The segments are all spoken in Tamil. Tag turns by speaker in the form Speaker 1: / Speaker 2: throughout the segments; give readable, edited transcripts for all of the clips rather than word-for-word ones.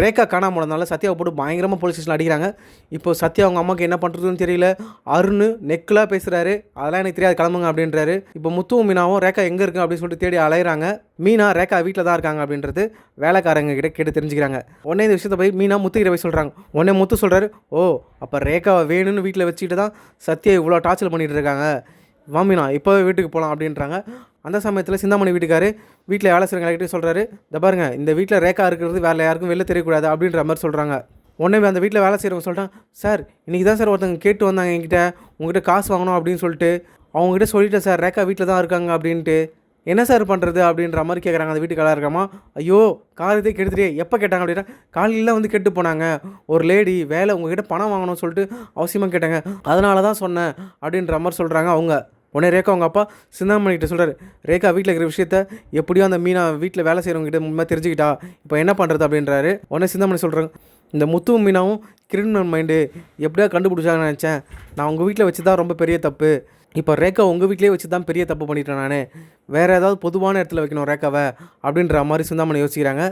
Speaker 1: ரேகா காணாமல் போனதுனால சத்யாவை போட்டு பயங்கரமாக போலீஸ் ஸ்டேஷனில் அடிக்கிறாங்க. இப்போ சத்யா அவங்க அம்மாவுக்கு என்ன பண்ணுறதுன்னு தெரியல. அருண் நெக்கலாக பேசுகிறாரு, அதெல்லாம் எனக்கு தெரியாது கிளம்புங்க அப்படின்றாரு. இப்போ முத்துவும் மீனாவும் ரேகா எங்கே இருக்கு அப்படின்னு சொல்லிட்டு தேடி அலையிறாங்க. மீனா ரேகா வீட்டில் தான் இருக்காங்க அப்படின்றது வேலைக்காரங்க கிட்ட கேட்டு தெரிஞ்சுக்கிறாங்க. உடனே இந்த விஷயத்தை போய் மீனா முத்துக்கிட்ட போய் சொல்கிறாங்க. உடனே முத்து சொல்கிறாரு, ஓ அப்போ ரேகாவை வேணும்னு வீட்டில் வச்சுக்கிட்டு தான் சத்யா இவ்வளோ டார்ச்சர் பண்ணிகிட்டு இருக்காங்க, வாமினா இப்போவே வீட்டுக்கு போகலாம் அப்படின்றாங்க. அந்த சமயத்தில் சிந்தாமணி வீட்டுக்காரு வீட்டில் வேலை செய்கிறவங்ககிட்ட சொல்கிறாரு, இந்த பாருங்க இந்த வீட்டில் ரேகா இருக்கிறது வேறு யாருக்கும் வெளில தெரியக்கூடாது அப்படின்ற மாதிரி சொல்கிறாங்க. உடனே அந்த வீட்டில் வேலை செய்கிறவங்க சொல்கிறாங்க, சார் இன்றைக்கி தான் சார் ஒருத்தங்க கேட்டு வந்தாங்க என்கிட்ட உங்ககிட்ட காசு வாங்கணும் அப்படின்னு சொல்லிட்டு, அவங்ககிட்ட சொல்லிட்டேன் சார் ரேகா வீட்டில் தான் இருக்காங்க அப்படின்ட்டு, என்ன சார் பண்ணுறது அப்படின்ற மாதிரி கேட்குறாங்க. அந்த வீட்டுக்கு இருக்காமா, ஐயோ காரத்தே கெடுத்துட்டே எப்போ கேட்டாங்க அப்படின்னா, காலையில் வந்து கெட்டு போனாங்க, ஒரு லேடி வேலை உங்ககிட்ட பணம் வாங்கணும்னு சொல்லிட்டு அவசியமாக கேட்டாங்க, அதனால தான் சொன்னேன் அப்படின்ற மாதிரி சொல்கிறாங்க அவங்க. உடனே ரேகா அவங்க அப்பா சிந்தாமணிகிட்ட சொல்கிறார், ரேகா வீட்டில் இருக்கிற விஷயத்த எப்படியோ அந்த மீனா வீட்டில் வேலை செய்கிறவங்ககிட்ட முன்னே தெரிஞ்சுக்கிட்டா, இப்போ என்ன பண்ணுறது அப்படின்றாரு. உடனே சிந்தாமணி சொல்கிறாங்க, இந்த முத்துவும் மீனாவும் கிரிமினல் மைண்டு எப்படியா கண்டுபிடிச்சாங்கன்னு நினச்சேன், நான் உங்கள் வீட்டில் வச்சு தான் ரொம்ப பெரிய தப்பு, இப்போ ரேகா உங்கள் வீட்டிலே வச்சு தான் பெரிய தப்பு பண்ணிட்டேன் நான், வேறு ஏதாவது பொதுவான இடத்துல வைக்கணும் ரேகாவை அப்படின்ற மாதிரி சிந்தாமணி யோசிக்கிறாங்க.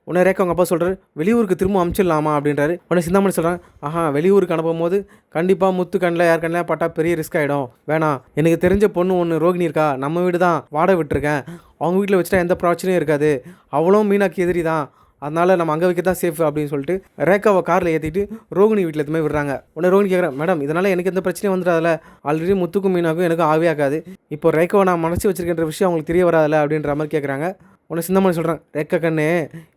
Speaker 1: உடனே ரேகா அவங்க அப்பா சொல்கிறார், வெளியூருக்கு திரும்ப அனுப்பிச்சிடலாமா அப்படின்றாரு. உடனே சிந்தாமணி சொல்கிறாங்க, வெளியூருக்கு அனுப்பும் போது கண்டிப்பாக முத்து கண்ணில் யார் கண்ணில் பட்டா பெரிய ரிஸ்க் ஆகிடும், வேணாம், எனக்கு தெரிஞ்ச பொண்ணு ஒன்று ரோகிணி இருக்கா, நம்ம வீடு தான் வாடகை விட்டுருக்கேன், அவங்க வீட்டில் வச்சுட்டா எந்த பிரச்சனையும் இருக்காது, அவளும் மீனாக்கு எதிரி தான், அதனால் நம்ம அங்கே வைக்க தான் சேஃப் அப்படின்னு சொல்லிட்டு ரேகாவை காரில் ஏற்றிட்டு ரோகிணி வீட்டில் எதுவுமே விடுறாங்க. உடனே ரோகிணி கேட்குறேன், மேடம் இதனால் எனக்கு எந்த பிரச்சனையும் வந்துடாதில்ல, ஆல்ரெடி முத்துக்கும் மீனாக்கும் எனக்கும் ஆவே ஆகாது, இப்போ ரேகாவை நான் மனசு வச்சிருக்கின்ற விஷயம் அவங்களுக்கு தெரிய வராதில்ல அப்படின்ற மாதிரி கேட்குறாங்க. உடனே சிந்தாமணி சொல்கிறேன், ரேகா கண்ணு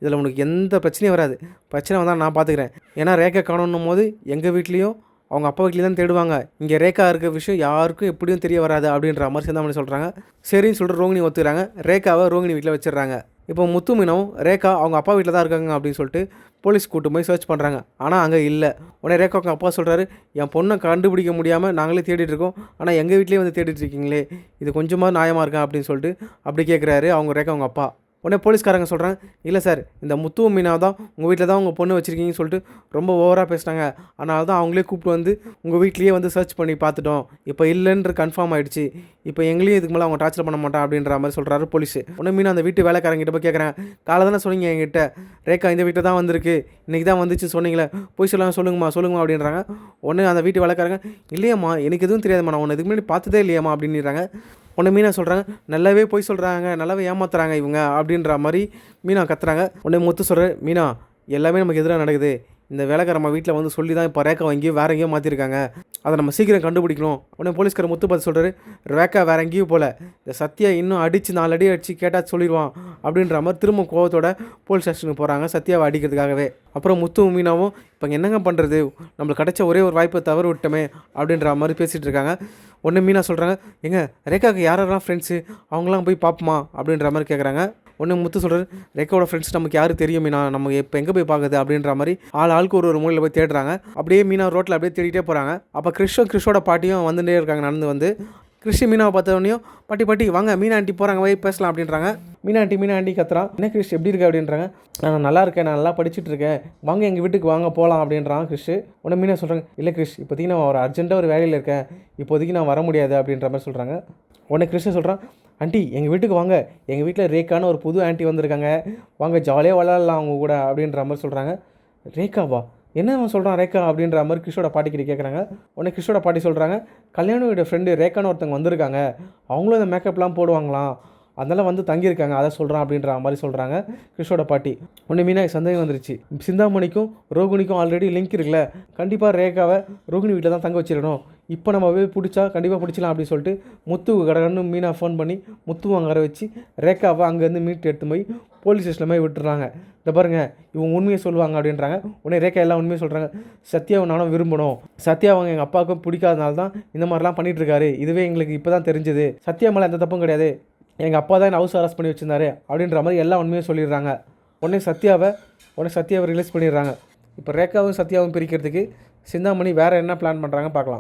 Speaker 1: இதில் உனக்கு எந்த பிரச்சனையும் வராது, பிரச்சனை வந்தால் நான் பார்த்துக்கிறேன், ஏன்னா ரேகா காணணும் போது எங்கள் வீட்லேயும் அவங்க அப்பா வீட்லேயும் தான் தேடுவாங்க, இங்கே ரேகா இருக்க விஷயம் யாருக்கும் எப்படியும் தெரிய வராது அப்படின்ற மாதிரி சிந்தாமணி சொல்கிறாங்க. சரின்னு சொல்லிட்டு ரோகிணி ஒத்துக்கிறாங்க. ரேகாவை ரோகிணி வீட்டில் வச்சிடுறாங்க. இப்போ முத்து மீனாவும் ரேகா அவங்க அப்பா வீட்டில் தான் இருக்காங்க அப்படின்னு சொல்லிட்டு போலீஸ் கூட்டு போய் சர்ச் பண்ணுறாங்க. ஆனால் அங்கே இல்லை. உடனே ரேகா அவங்க அப்பா சொல்கிறாரு, என் பொண்ணை கண்டுபிடிக்க முடியாமல் நாங்களே தேடிட்டு இருக்கோம், ஆனால் எங்கள் வீட்லேயே வந்து தேடிட்டு இருக்கீங்களே, இது கொஞ்சமாக நியாயமாக இருக்கா அப்படின்னு சொல்லிட்டு அப்படி கேட்குறாரு அவங்க ரேகா அவங்க அப்பா. உடனே போலீஸ்காரங்க சொல்கிறாங்க, இல்லை சார் இந்த முத்துவும் மீனாவை தான் உங்கள் வீட்டில் தான் உங்கள் பொண்ணு வச்சுருக்கீங்கன்னு சொல்லிட்டு ரொம்ப ஓவராக பேசிட்டாங்க, அதனால தான் அவங்களே கூப்பிட்டு வந்து உங்கள் வீட்லேயே வந்து சர்ச் பண்ணி பார்த்துட்டோம், இப்போ இல்லைன்ற கன்ஃபார்ம் ஆகிடுச்சு, இப்போ எங்களையும் இதுக்கு மேலே அவங்க டார்ச்சர் பண்ண மாட்டான் அப்படின்ற மாதிரி சொல்கிறாரு போலீஸ். உடனே மீனா அந்த வீட்டு வேலைக்காரங்கிட்ட போய் கேட்குறேன், காலை தானே சொன்னீங்க என்கிட்ட ரேகா இந்த வீட்டில் தான் வந்திருக்கு, இன்றைக்கி தான் வந்துச்சு சொன்னீங்களே, போய் சொல்லுங்கம்மா அப்படின்றாங்க. உடனே அந்த வீட்டு வேலைக்காரங்க, இல்லையம்மா எனக்கு எதுவும் தெரியாதும்மா, நான் உன்னை இதுக்கு முன்னாடி பார்த்ததே இல்லையாம்மா அப்படின்றாங்க. உடனே மீனா சொல்கிறாங்க, நல்லாவே போய் சொல்கிறாங்க, நல்லாவே ஏமாத்துறாங்க இவங்க அப்படின்ற மாதிரி மீனா கத்துறாங்க. உடனே முத்து சொல்கிறார், மீனா எல்லாமே நமக்கு எதிராக நடக்குது, இந்த வேலைக்கார நம்ம வீட்டில் வந்து சொல்லி தான் இப்போ ரேகா எங்கேயோ வேறு எங்கேயோ மாற்றிருக்காங்க, அதை நம்ம சீக்கிரம் கண்டுபிடிக்கணும். உடனே போலீஸ்கார முத்து பார்த்து சொல்கிறாரு, ரேகா வேறு எங்கேயும் போல, இந்த சத்யா இன்னும் அடித்து 4 அடி அடித்து கேட்டால் சொல்லிடுவான் அப்படின்ற மாதிரி திரும்ப கோவத்தோட போலீஸ் ஸ்டேஷனுக்கு போகிறாங்க சத்யாவை அடிக்கிறதுக்காகவே. அப்புறம் முத்துவும் மீனாவும் இப்போ என்னங்க பண்ணுறது, நம்மளுக்கு கிடைச்ச ஒரே ஒரு வாய்ப்பை தவறு விட்டோமே அப்படின்ற மாதிரி பேசிகிட்டு இருக்காங்க. உடனே மீனா சொல்கிறாங்க, எங்க ரேகாவுக்கு யாரெல்லாம் ஃப்ரெண்ட்ஸு அவங்களாம் போய் பார்ப்போமா அப்படின்ற மாதிரி கேட்குறாங்க. ஒன்று முத்து சொல்கிறார், ரேகாவோட ஃப்ரெண்ட்ஸ் நமக்கு யார் தெரியும் மீனா, நம்ம இப்போ எங்கே போய் பார்க்குது அப்படின்ற மாதிரி ஆளுக்கு ஒரு மூலையில் போய் தேடுறாங்க. அப்படியே மீனா ரோட்டில் அப்படியே தேடிட்டே போகிறாங்க. அப்போ கிறிஷோட பாட்டியும் வந்துட்டே இருக்காங்க. நடந்து வந்து கிறிஷ் மீனாவை பார்த்தவனையும், பாட்டி வாங்க மீனா ஆண்டி போகிறாங்க, போய் பேசலாம் அப்படின்றாங்க. மீனா ஆண்டி கத்துறான், என்ன கிறிஷ் எப்படி இருக்கு அப்படின்றாங்க. நான் நல்லா இருக்கேன், நான் நல்லா படிச்சுட்டு இருக்கேன், வாங்க எங்கள் வீட்டுக்கு வாங்க போகலாம் அப்படின்றான் கிறிஷ். உடனே மீனா சொல்கிறாங்க, இல்லை கிறிஷ் இப்போதைக்கு நான் ஒரு அர்ஜென்ட்டாக ஒரு வேலையில் இருக்கேன், இப்போதைக்கு நான் வர முடியாது அப்படின்ற மாதிரி சொல்கிறாங்க. உடனே கிறிஷ் சொல்கிறான், ஆண்டி எங்கள் வீட்டுக்கு வாங்க, எங்கள் வீட்டில் ரேகான்னு ஒரு புது ஆண்டி வந்திருக்காங்க, வாங்க ஜாலியாக விளாட்லாம் அவங்க கூட அப்படின்ற மாதிரி சொல்கிறாங்க. ரேகாவா, என்ன அவன் சொல்கிறான் ரேகா அப்படின்ற மாதிரி கிறிஷோட பாட்டிக்கிட்ட கேட்குறாங்க. உடனே கிறிஷோட பாட்டி சொல்கிறாங்க, கல்யாணோட ஃப்ரெண்டு ரேகான்னு ஒருத்தவங்க வந்திருக்காங்க, அவங்களும் இந்த மேக்கப்லாம் போடுவாங்களாம், அதனால் வந்து தங்கியிருக்காங்க, அதை சொல்கிறான் அப்படின்ற மாதிரி சொல்கிறாங்க கிறிஷோட பாட்டி. உடனே மீனாக்கு சந்தேகம் வந்துருச்சு, சிந்தாமணிக்கும் ரோகிணிக்கும் ஆல்ரெடி லிங்க் இருக்குல்ல, கண்டிப்பாக ரேகாவை ரோகிணி வீட்டில் தான் தங்க வச்சிடணும், இப்போ நம்ம போய் பிடிச்சா கண்டிப்பாக பிடிச்சலாம் அப்படின்னு சொல்லிட்டு முத்துவு கடகன்னு மீனா ஃபோன் பண்ணி முத்துவை அங்கே வர வச்சு ரேகாவை அங்கேருந்து மீட் எடுத்து போய் போலீஸ் ஸ்டேஷனில் போய் விட்டுறாங்க. இந்த பாருங்கள் இவங்க உண்மையை சொல்லுவாங்க அப்படின்றாங்க. உடனே ரேகா எல்லாம் உண்மையை சொல்கிறாங்க, சத்யாவை நானும் விரும்பணும், சத்யா அவங்க எங்கள் அப்பாவுக்கும் பிடிக்காதனால தான் இந்த மாதிரிலாம் பண்ணிகிட்ருக்காரு, இதுவே எங்களுக்கு இப்போ தான் தெரிஞ்சது, சத்யா மேலே எந்த தப்பும் கிடையாது, எங்கள் அப்பா தான் என்ன ஹவுஸ் அரெஸ்ட் பண்ணி வச்சுருந்தாரு அப்படின்ற மாதிரி எல்லா உண்மையும் சொல்லிடுறாங்க. உடனே சத்யாவை ரிலீஸ் பண்ணிடுறாங்க. இப்போ ரேகாவும் சத்யாவும் பிரிக்கிறதுக்கு சிந்தாமணி வேறு என்ன பிளான் பண்ணுறாங்க பார்க்கலாம்.